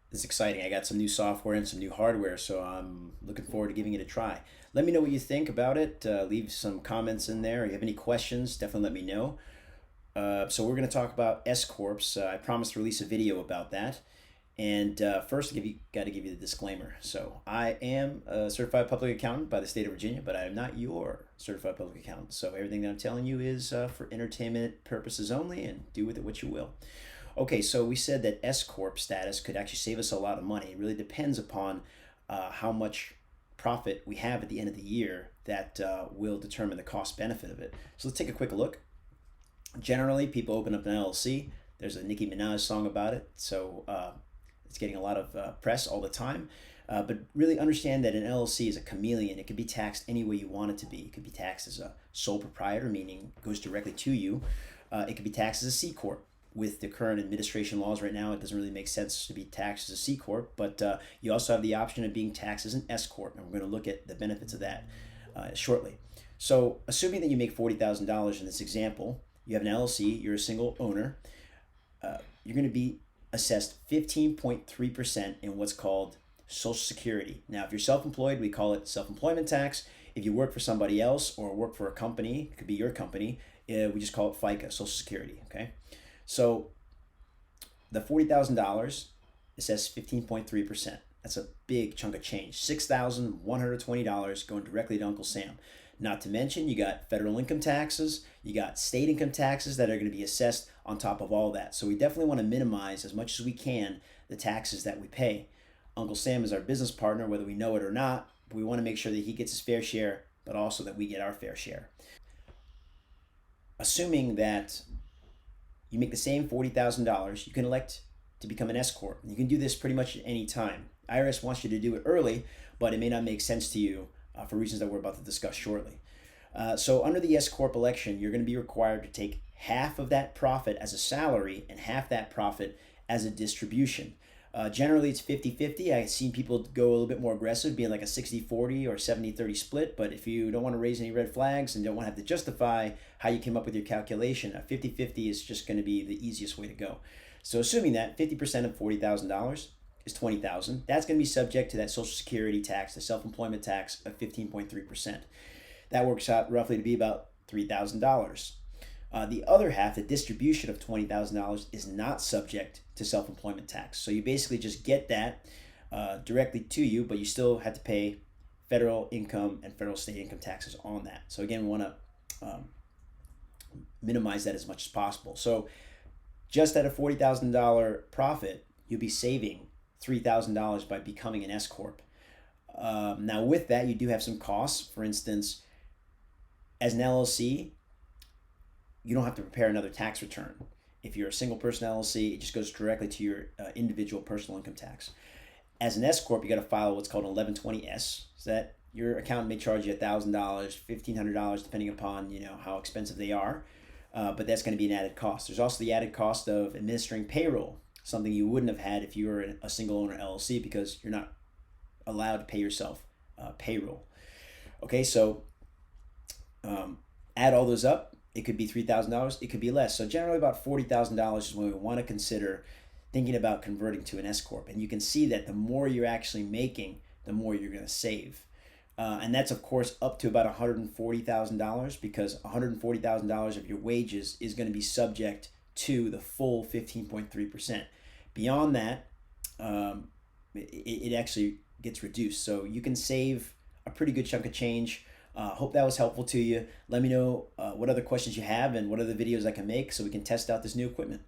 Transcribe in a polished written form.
This is exciting. I got some new software and some new hardware, so I'm looking forward to giving it a try. Let me know what you think about it. Leave some comments in there. If you have any questions, definitely let me know. So we're going to talk about S-Corps. I promised to release a video about that. And first, got to give you the disclaimer. So I am a certified public accountant by the state of Virginia, but I am not your certified public accountant. So everything that I'm telling you is for entertainment purposes only, and do with it what you will. Okay, so we said that S-Corp status could actually save us a lot of money. It really depends upon how much profit we have at the end of the year that will determine the cost benefit of it. So let's take a quick look. Generally, people open up an LLC. There's a Nicki Minaj song about it, so it's getting a lot of press all the time. But really understand that an LLC is a chameleon. It can be taxed any way you want it to be. It could be taxed as a sole proprietor, meaning it goes directly to you. It could be taxed as a C Corp. With the current administration laws right now, it doesn't really make sense to be taxed as a C Corp, but you also have the option of being taxed as an S Corp, and we're going to look at the benefits of that shortly. So assuming that you make $40,000 in this example, you have an LLC, you're a single owner, you're going to be assessed 15.3% in what's called Social Security. Now, if you're self-employed, we call it self-employment tax. If you work for somebody else or work for a company, it could be your company, we just call it FICA, Social Security, okay? So the $40,000, it says 15.3%. That's a big chunk of change. $6,120 going directly to Uncle Sam. Not to mention, you got federal income taxes, you got state income taxes that are going to be assessed on top of all that. So we definitely want to minimize as much as we can the taxes that we pay. Uncle Sam is our business partner, whether we know it or not. But we want to make sure that he gets his fair share, but also that we get our fair share. Assuming that you make the same $40,000, you can elect to become an S Corp. You can do this pretty much at any time. IRS wants you to do it early, but it may not make sense to you for reasons that we're about to discuss shortly. So under the S-Corp election, you're going to be required to take half of that profit as a salary and half that profit as a distribution. Generally, it's 50-50. I've seen people go a little bit more aggressive, being like a 60-40 or 70-30 split. But if you don't want to raise any red flags and don't want to have to justify how you came up with your calculation, a 50-50 is just going to be the easiest way to go. So assuming that 50% of $40,000 is $20,000, that's going to be subject to that Social Security tax, the self-employment tax of 15.3%. That works out roughly to be about $3,000. The other half, the distribution of $20,000, is not subject to self-employment tax. So you basically just get that directly to you, but you still have to pay federal income and federal state income taxes on that. So again, we want to minimize that as much as possible. So just at a $40,000 profit, you'll be saving $3,000 by becoming an S Corp. Now with that, you do have some costs. For instance, as an LLC, you don't have to prepare another tax return. If you're a single person LLC, it just goes directly to your individual personal income tax. As an S Corp, you got to file what's called an 1120S. So that your accountant may charge you $1,000, $1,500, depending upon how expensive they are. But that's going to be an added cost. There's also the added cost of administering payroll, something you wouldn't have had if you were a single owner LLC because you're not allowed to pay yourself payroll. Okay, so add all those up. It could be $3,000. It could be less. So generally about $40,000 is when we want to consider thinking about converting to an S Corp. And you can see that the more you're actually making, the more you're going to save. And that's, of course, up to about $140,000 because $140,000 of your wages is going to be subject to the full 15.3%. Beyond that, it actually gets reduced. So you can save a pretty good chunk of change. Hope that was helpful to you. Let me know what other questions you have and what other videos I can make so we can test out this new equipment.